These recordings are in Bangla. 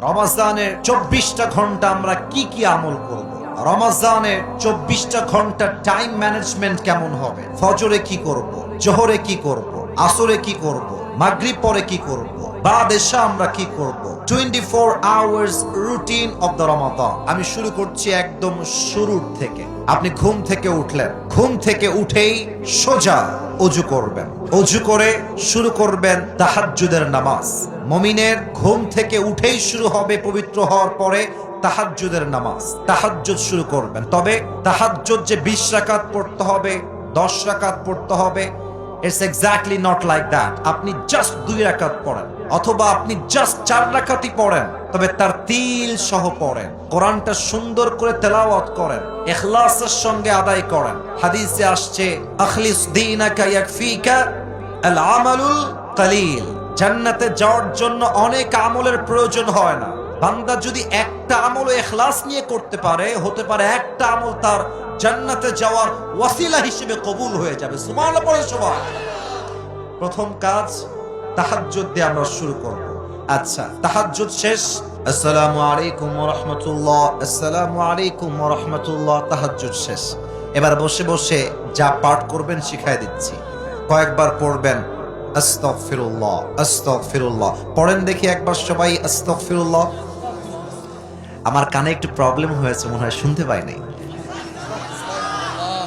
রমাজানের 24টা ঘন্টা আমরা কি কি আমল করব, রমাজানের 24টা ঘন্টা টাইম ম্যানেজমেন্ট কেমন হবে, ফজরে কি করব, জোহরে কি করব, আসরে কি করব, মাগরিব পরে কি করব, বাদ এশা আমরা কি করব, 24 আওয়ার্স রুটিন অফ দ্য রমাদান। আমি শুরু করছি একদম শুরুর থেকে। আপনি ঘুম থেকে উঠলেন, ঘুম থেকে উঠেই সোজা অজু করবেন, অজু করে শুরু করবেন তাহাজ্জুদের নামাজ। মুমিনের ঘুম থেকে উঠেই শুরু হবে পবিত্র হওয়ার পরে তাহাজ্জুদের নামাজ। তাহাজ্জুদ শুরু করবেন, তবে তাহাজ্জুদ যে 20 রাকাত পড়তে হবে, 10 রাকাত পড়তে হবে, it's exactly not like that. আপনি জাস্ট 2 রাকাত পড়েন, অথবা আপনি জাস্ট 4 রাকাতই পড়েন, তবে তার তিল সহ পড়েন। কোরআনটা সুন্দর করে তেলাওয়াত করেন, ইখলাসের সঙ্গে আদায় করেন। হাদিসে আসছে, আখলিস দীনাকা ইয়াকফিকা আল আমালুল কালিল। জান্নাতে যাওয়ার জন্য অনেক আমলের প্রয়োজন হয় না। বান্দা যদি একটা আমল ইখলাস নিয়ে করতে পারে, হতে পারে একটা আমল তার জান্নাতে যাওয়ার ওয়াসিলা হিসেবে কবুল হয়ে যাবে। সুবহানাল্লাহ পড়ে সবাই। প্রথম কাজ তাহাজ্জুদ দিয়ে আমরা শুরু করব। আচ্ছা, তাহাজ্জুদ শেষ, আসসালামু আলাইকুম ওয়া রাহমাতুল্লাহ, আসসালামু আলাইকুম ওয়া রাহমাতুল্লাহ, তাহাজ্জুদ শেষ। এবার বসে বসে যা পাঠ করবেন শিখাই দিচ্ছি। কয়েকবার পড়বেন আস্তাগফিরুল্লাহ, আস্তাগফিরুল্লাহ। পড়েন দেখি একবার সবাই আস্তাগফিরুল্লাহ। আমার কানে একটু প্রবলেম হয়েছে, মনে হয় শুনতে পাই নাই।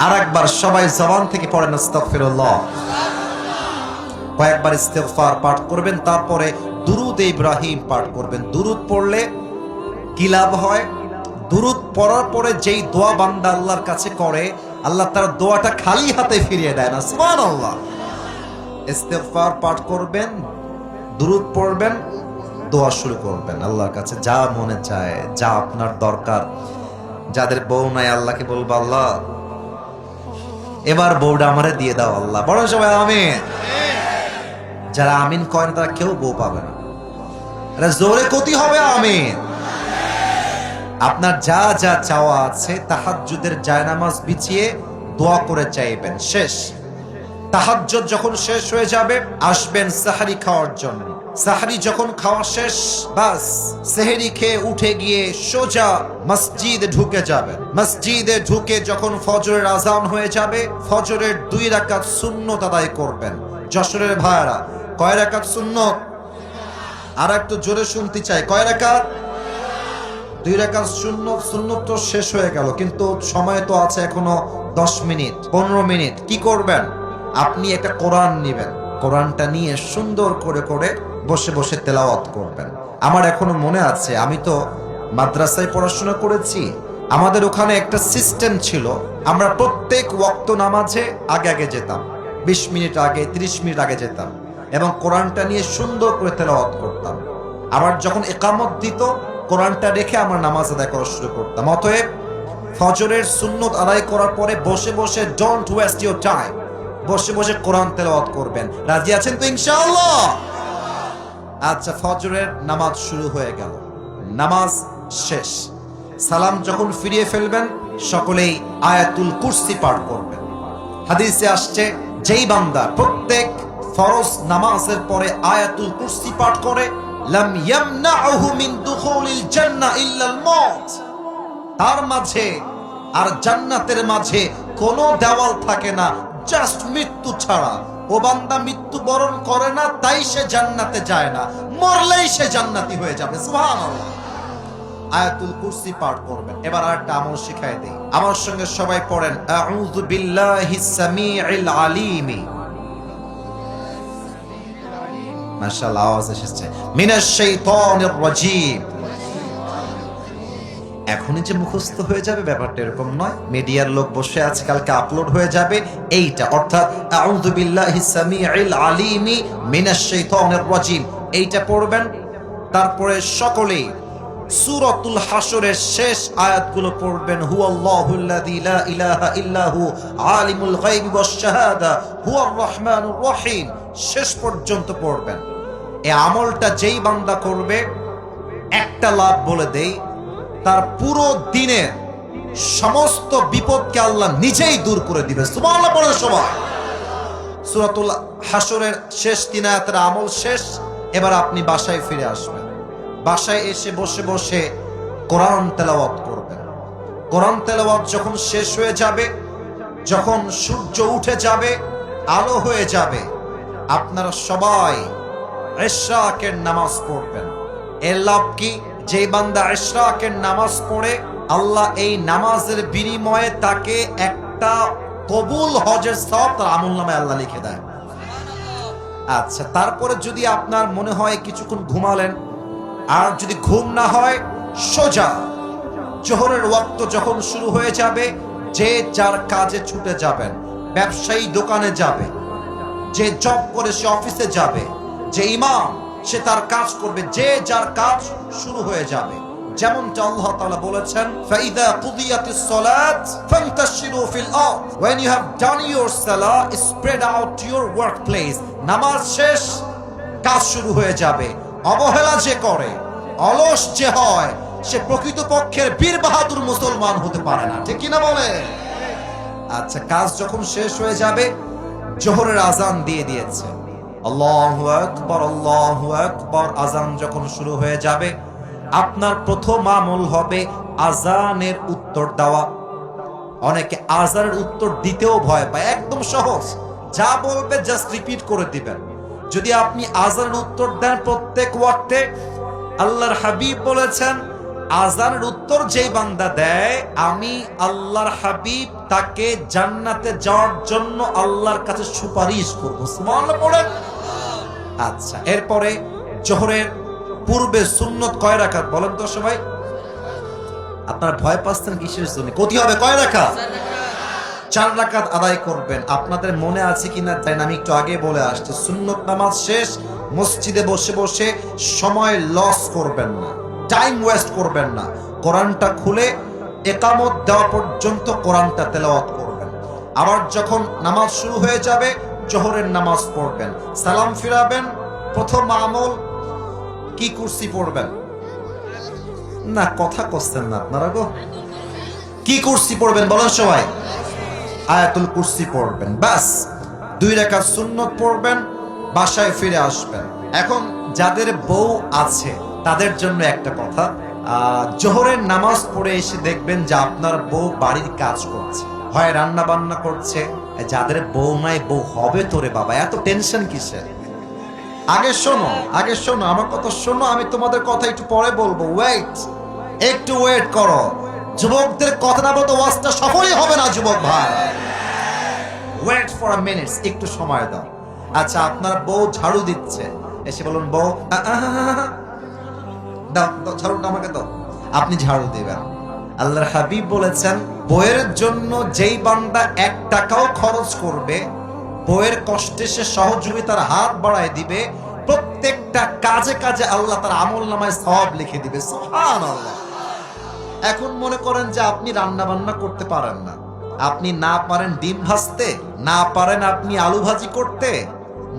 আর একবার সবাই জবান থেকে পড়েন আস্তাগফিরুল্লাহ। কয়েকবার ইস্তিগফার পাঠ করবেন, তারপরে দুরুদ ইব্রাহিম পাঠ করবেন। দুরুদ পড়লে কি লাভ হয়? দুরুদ পড়ার পরে যেই দোয়া বান্দা আল্লাহর কাছে করে, আল্লাহ তার দোয়াটা খালি হাতে ফিরিয়ে দেয় না। সুবহানাল্লাহ। ইস্তিগফার পাঠ করবেন, দুরুদ পড়বেন, দোয়া শুরু করবেন আল্লাহর কাছে। যা মনে চায়, যা আপনার দরকার। যাদের বউ নাই, আল্লাহকে বলবো, আল্লাহ এবার বউটা আমারে দিয়ে দাও আল্লাহ। বড় সবাই আমিন। যারা আমিন করেন তারা কেউ বউ পাবে না। এটা জোরে কতি হবে আমিন। আপনার যা যা চাওয়া আছে তাহাজ্জুদের জায়নামাজ বিছিয়ে দোয়া করে চাইবেন। শেষ। তাহাজ্জুদ যখন শেষ হয়ে যাবে, আসবেন সাহরি খাওয়ার জন্য। সাহরি যখন খাওয়া শেষ, বাস সেহরি খেয়ে উঠে গিয়ে সোজা মসজিদে ঢুকে যাবেন। মসজিদে ঢুকে যখন ফজরের আজান হয়ে যাবে, ফজরের 2 রাকাত সুন্নত আদায় করবেন। যশোরের ভাইরা, কয় রাকাত সুন্নত? আর একটু জোরে শুনতে চাই, কয় রাকাত? 2 রাকাত সুন্নত। সুন্নত তো শেষ হয়ে গেল, কিন্তু সময় তো আছে এখনো 10 মিনিট 15 মিনিট। কি করবেন? আপনি একটা কোরআন নেবেন, কোরআনটা নিয়ে সুন্দর করে করে বসে বসে তেলাওয়াত করবেন। আমার এখনো মনে আছে, আমি তো মাদ্রাসায় পড়াশোনা করেছি। আমাদের ওখানে একটা সিস্টেম ছিল, আমরা প্রত্যেক ওয়াক্ত নামাজে আগে আগে যেতাম, 20 মিনিট আগে, 30 মিনিট আগে যেতাম, এবং কোরআনটা নিয়ে সুন্দর করে তেলাওয়াত করতাম। আবার যখন ইকামত দিত, কোরআনটা রেখে আমরা নামাজ আদায় করা শুরু করতাম। অতএব ফজরের সুন্নত আদায় করার পরে বসে বসে, ডোন্ট ওয়েস্ট ইউর টাইম, বসে বসে কোরআন তেলাওয়াত করবেন। রাজি আছেন তো ইনশাআল্লাহ? আচ্ছা, ফজরের নামাজ শুরু হয়ে গেল, নামাজ শেষ। সালাম যখন ফিরিয়ে ফেলবেন, সকলেই আয়াতুল কুরসি পাঠ করবেন। হাদিসে আসছে, যেই বান্দা প্রত্যেক ফরজ নামাজের পরে আয়াতুল কুরসি পাঠ করে, লাম ইয়ামনাহু মিন দুখুলিল জান্নাহ ইল্লাল মাউত, তার মাঝে আর জান্নাতের মাঝে কোনো দেওয়াল থাকে না, জাস্ট মৃত্যু ছাড়া। ও বান্দা মৃত্যু বরণ করে না, তাই সে জান্নাতে যায় না, মরলেই সে জান্নাতি হয়ে যাবে। সুবহানাল্লাহ। আয়াতুল কুরসি পাঠ করবেন। এবার আরেকটা আমল শিখাই দেই, আমার সঙ্গে সবাই পড়েন, আউযু বিল্লাহিস সামিউল আলিম, মাশাআল্লাহ আওয়াজ এসেছে, মিনাশ শাইতানির রাজীম। এখনই যে মুখস্থ হয়ে যাবে ব্যাপারটা এরকম নয়। মিডিয়ার লোক বসে আছে, কালকে আপলোড হয়ে যাবে এইটা, অর্থাৎ আউযু বিল্লাহিস সামিউল আলিম মিনাশ শাইতানির রাজীম, এইটা পড়বেন। তারপরে সকলেই সূরাতুল হাশরের শেষ আয়াতগুলো পড়বেন। হুয়াল্লাহুল্লাযী লা ইলাহা ইল্লাহু আলিমুল গায়বি ওয়াশ শাহাদা হুয়ার রহমানুর রহিম, শেষ পর্যন্ত পড়বেন। এই আমলটা যেই বান্দা করবে, একটা লাভ বলে দেই, তার পুরো দিনের সমস্ত বিপদকে আল্লাহ নিজেই দূর করে দিবে। সুবহানাল্লাহ পড়ে সবাই। সূরাতুল হাশরের শেষ 3 আয়াতের আমল শেষ। এবার আপনি বাসায় ফিরে আসবেন। বাসায় এসে বসে বসে কোরআন তেলাওয়াত করবেন। কোরআন তেলাওয়াত যখন শেষ হয়ে যাবে, যখন সূর্য উঠে যাবে, আলো হয়ে যাবে, আপনারা সবাই ইশরাকের নামাজ পড়বেন। এর লাভ কি? যে বান্দা ইশরাকের নামাজ পড়ে, আল্লাহ এই নামাজের বিনিময়ে তাকে একটা কবুল হজের সওয়াব তার আমলনামায় আল্লাহ লিখে দেয়। আচ্ছা, তারপরে যদি আপনার মনে হয় কিছুক্ষণ ঘুমালেন, আর যদি ঘুম না হয়, সোজা জোহরের ওয়াক্ত যখন শুরু হয়ে যাবে, যে যার কাজে ছুটে যাবেন। ব্যবসায়ী দোকানে যাবে, যে জব করে সে অফিসে যাবে, যে ইমাম সে তার কাজ করবে, যে যার কাজ শুরু হয়ে যাবে। যেমনটা আল্লাহ তাআলা বলেছেন, ফাইদা কুদিয়াতিস সালাত ফান্তাশিরু ফিল আরদ, when you have done your salah spread out to your workplace। নামাজ শেষ, কাজ শুরু হয়ে যাবে। অবহেলা যে করে, অলস যে হয়, সে প্রকৃতপক্ষের বীর বাহাদুর মুসলমান হতে পারে না। ঠিক কি না বলে? আচ্ছা, কাজ যখন শেষ হয়ে যাবে, জোহরের আজান দিয়ে দিয়েছে, আল্লাহু আকবার আল্লাহু আকবার, আজান যখন শুরু হয়ে যাবে, আপনার প্রথম আমল হবে আজানের উত্তর দেওয়া। অনেকে আজানের উত্তর দিতেও ভয় পায়। একদম সহজ, যা বলবে জাস্ট রিপিট করে দিবেন। যদি আপনি আজানের উত্তর দেন প্রত্যেক ওয়াক্তে, আল্লাহর হাবিব বলেছেন, আজানের উত্তর যেই বান্দা দেয়, আমি আল্লাহর হাবিব তাকে জান্নাতে যাওয়ার জন্য আল্লাহর কাছে সুপারিশ করব। সুবহানাল্লাহ পড়েন। আচ্ছা, এরপরে জোহরের পূর্বে সুন্নত কয় রাকাত বলেন তো সবাই? আপনারা ভয় পাচ্ছেন কিসের জন্য? কতি হবে? কয় রাকাত? 4 রাকাত আদায় করবেন। আপনাদের মনে আছে কিনা জানি না, আমি একটু আগে বলে আসছি, সুন্নত নামাজ শেষ, মসজিদে বসে বসে সময় লস করবেন না, টাইম ওয়েস্ট করবেন না। কোরআনটা খুলে ইকামত দেওয়া পর্যন্ত কোরআনটা তেলাওয়াত করবেন। আবার যখন নামাজ শুরু হয়ে যাবে, জোহরের নামাজ পড়বেন, সালাম ফিরাবেন। প্রথম আমল কি? কুরসি পড়বেন না? কথা কচ্ছেন না আপনারা গো। কি কুরসি পড়বেন বলেন সবাই? আয়াতুল কুরসি পড়বেন। বাস 2 রাকাত সুন্নত পড়বেন, বাসায় ফিরে আসবেন। এখন যাদের বউ আছে তাদের জন্য একটা কথা, জোহরের নামাজ পড়ে এসে দেখবেন যে আপনার বউ বাড়ির কাজ করছে, হয় রান্না বান্না করছে। যাদের বউ নাই, বউ হবে তোরে বাবা, এত টেনশন কিসের? আগে শোনো, আগে শোনো আমার কথা, শোনো, আমি তোমাদের কথা একটু পরে বলবো। ওয়েট, একটু ওয়েট করো। যুবকদের কথা না বলতে ওয়াজটা সফলই হবে না যুবক ভাই। ওয়েট ফর আ মিনিট, একটু সময় দাও। আচ্ছা, আপনার বউ ঝাড়ু দিচ্ছে, এসে বলুন, বউ দাও দাও ঝাড়ুটা আমাকে দাও। আপনি ঝাড়ু দিবেন। আল্লাহর হাবিব বলেছেন, বউয়ের জন্য যেই বান্দা 1 টাকাও খরচ করবে, বউয়ের কষ্টে সে সহযোগিতার হাত বাড়ায় দিবে, প্রত্যেকটা কাজে কাজে আল্লাহ তার আমলনামায় সওয়াব লিখে দিবে। সুবহানাল্লাহ। এখন মনে করেন যে আপনি রান্না বান্না করতে পারেন না, আপনি না পারেন ডিম ভাজতে, না পারেন আপনি আলু ভাজি করতে,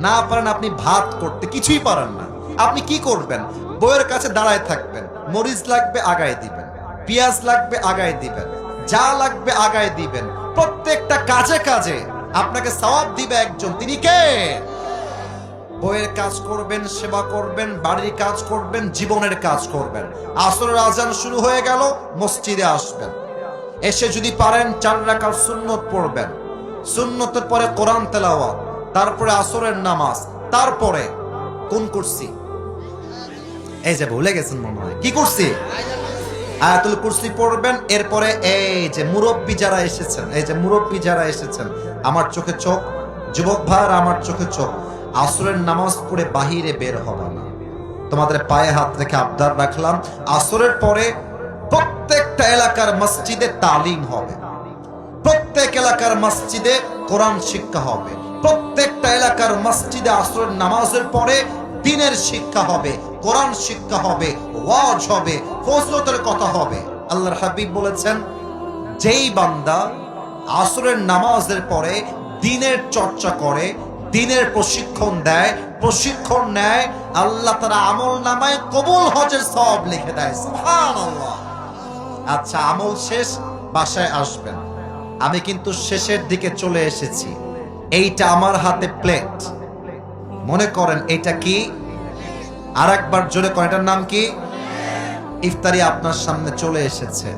না পারেন আপনি ভাত করতে, কিছুই পারেন না। আপনি কি করবেন? বউয়ের কাছে দাঁড়ায় থাকবেন। মরিচ লাগবে আগায় দিবেন, পেঁয়াজ লাগবে আগায় দিবেন, যা লাগবে আগায় দিবেন। প্রত্যেকটা কাজে কাজে আপনাকে সওয়াব দিবে একজন। তিনি কে? বউয়ের কাজ করবেন, সেবা করবেন, বাড়ির কাজ করবেন, জীবনের কাজ করবেন। আসরের আজান শুরু হয়ে গেল, মসজিদে আসবেন। এসে যদি পারেন 4 রাকাত সুন্নত পড়বেন। সুন্নতের পরে কোরআন তেলাওয়াত, তারপরে আসরের নামাজ, তারপরে কোন কুরসি? এই যে ভুলে গেছেন মনে হয়, কি কুরসি? আয়াতুল কুরসি পড়বেন। এরপরে এই যে মুরব্বি যারা এসেছেন, এই যে মুরব্বি যারা এসেছেন, আমার চোখে চোখ, যুবক ভাইরা আমার চোখে চোখ, আসরের নামাজ পড়ে বাহিরে বের হবে না। তোমাদের পায়ে হাত রেখে আবদার রাখলাম, আসরের পরে প্রত্যেকটা এলাকার মসজিদে তালিম হবে, প্রত্যেক এলাকার মসজিদে কোরআন শিক্ষা হবে, প্রত্যেকটা এলাকার মসজিদে আসরের নামাজের পরে দ্বীনের শিক্ষা হবে, কোরআন শিক্ষা হবে, ওয়াজ হবে, ফজিলতের কথা হবে। আল্লাহর হাবিব বলেছেন, যেই বান্দা আসরের নামাজের পরে দ্বীনের চর্চা করে, দ্বীনের প্রশিক্ষণ দেয়, প্রশিক্ষণ নেয়, আল্লাহ তাআলা আমলনামায় কবুল হজের সওয়াব লিখে দেয়। সুবহানাল্লাহ। আচ্ছা, আমল শেষ, বাসায় আসবেন। আমি কিন্তু শেষের দিকে চলে এসেছি। এইটা আমার হাতে প্লেট, মনে করেন এটা কি? আর একবার জোরে করেন, এটার নাম কি? ইফতারি আপনার সামনে চলে এসেছে,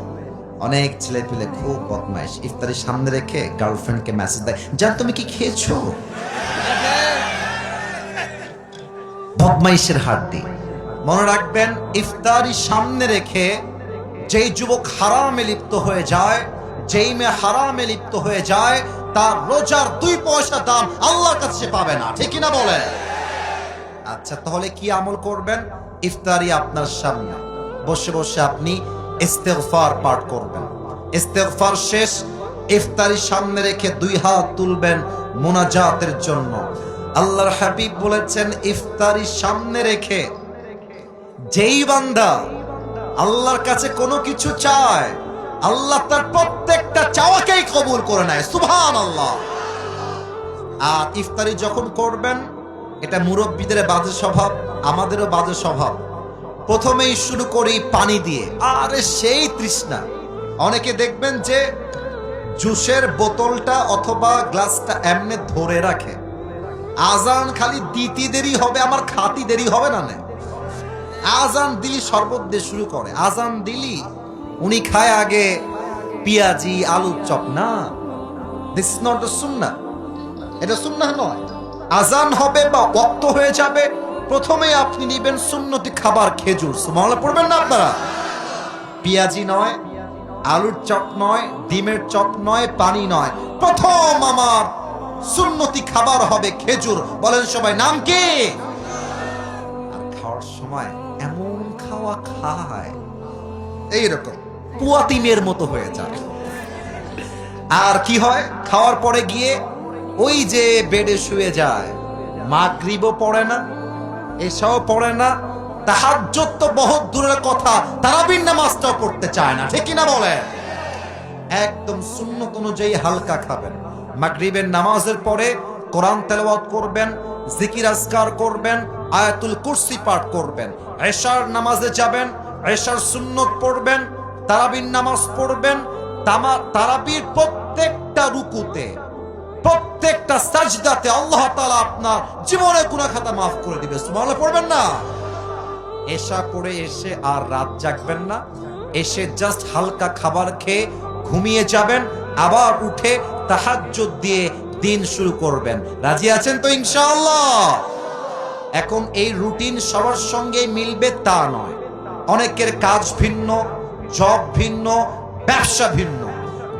অনেক ছেলে পেলে খুব বদমাইশ, ইফতারি সামনে রেখে গার্লফ্রেন্ডকে মেসেজ দেয়, জান তুমি কি খেয়েছো? বদমাইশের হাড্ডি। মনে রাখবেন, ইফতারি সামনে রেখে যেই যুবক হারামে লিপ্ত হয়ে যায়, যেই মেয়ে হারামে লিপ্ত হয়ে যায়, তার রোজার 2 পয়সা দাম আল্লাহর কাছে পাবে না, ঠিক কিনা বলে? আচ্ছা, তাহলে কি আমল করবেন? ইফতারি আপনার সামনে, বসে বসে আপনি ইস্তেগফার পাঠ করবেন। ইস্তেগফার শেষ, ইফতারি সামনে রেখে 2 হাত তুলবেন মুনাজাতের জন্য। আল্লাহর হাবিব বলেছেন, ইফতারি সামনে রেখে যেই বান্দা আল্লাহর কাছে কোনো কিছু চায়, আল্লাহ তার প্রত্যেকটা চাওয়াকেই কবুল করে নেয়। সুবহানাল্লাহ। আর ইফতারি যখন করবেন, এটা মুরব্বীদের বাজে স্বভাব, আমাদেরও বাজে স্বভাব। প্রথমেই শুরু করি পানি দিয়ে, আরে সেই তৃষ্ণা। অনেকে দেখবেন যে জুসের বোতলটা অথবা গ্লাসটা এমনি ধরে রাখে, আজান খালি দিতে দেরি হবে, আমার খাতি দেরি হবে না। আজান দিলি শরবত দিয়ে শুরু করে, আজান দিলি উনি খায় আগে পেঁয়াজি আলুর চপ। না, দিস ইজ নট দ্য সুন্নাহ, এটা সুন্নাহ নয়। আজান হবে বা ওয়াক্ত হয়ে যাবে, প্রথমে আপনি নিবেন সুন্নতি খাবার খেজুর। সুবহানাল্লাহ পড়বেন না আপনারা? পেঁয়াজি নয়, আলুর চপ নয়, ডিমের চপ নয়, পানি নয়, প্রথম আমার সুন্নতি খাবার হবে খেজুর। বলেন সবাই, নাম কি? আর খাওয়ার সময় এমন খাওয়া খায়, এইরকম পুয়াতিমের মতো হয়ে যায়। আর কি হয়, খাওয়ার পরে গিয়ে ওই যে বেডে শুয়ে যায়, মাগরিবও পড়ে না, এশাও পড়ে না, তাহাজ্জুদ তো বহুত দূরের কথা, তারাবির নামাজটাও পড়তে চায় না, ঠিক কিনা বলে? একদম সুন্নত অনুযায়ী হালকা খাবেন। মাগরিবের নামাজের পরে কোরআন তেলাওয়াত করবেন, জিকির আজকার করবেন, আয়াতুল কুরসি পাঠ করবেন। এশার নামাজে যাবেন, এশার সুন্নত পড়বেন, তারাবির নামাজ পড়বেন। তারাবির প্রত্যেকটা রুকুতে, প্রত্যেকটা সাজদাতে আল্লাহ তাআলা আপনার জীবনের গুনাহ খাতা মাফ করে দিবে। সুবহানাল্লাহ পড়বেন না? এশা পড়ে এসে আর রাত জাগবেন না, এসে জাস্ট হালকা খাবার খেয়ে ঘুমিয়ে যাবেন, আবার উঠে তাহাজ্জুদ দিয়ে দিন শুরু করবেন। রাজি আছেন তো ইনশাআল্লাহ? এখন এই রুটিন সবার সঙ্গে মিলবে তা নয়, অনেকের কাজ ভিন্ন, জব ভিন্ন, ব্যবসা ভিন্ন।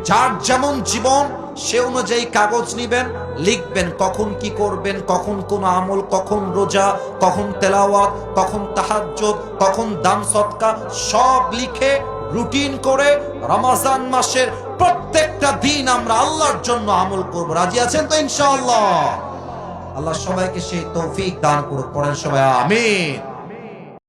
যার যেমন জীবন সে অনুযায়ী কাগজ নিবেন, লিখবেন কখন কি করবেন, কখন কোন আমল, কখন রোজা, কখন তেলাওয়াত, কখন তাহাজ্জুদ, কখন দান সদকা, সব লিখে রুটিন করে রমজান মাসের প্রত্যেকটা দিন আমরা আল্লাহর জন্য আমল করব। রাজি আছেন তো ইনশাআল্লাহ? আল্লাহ সবাইকে সেই তৌফিক দান করুক। পড়েন সবাই আমিন।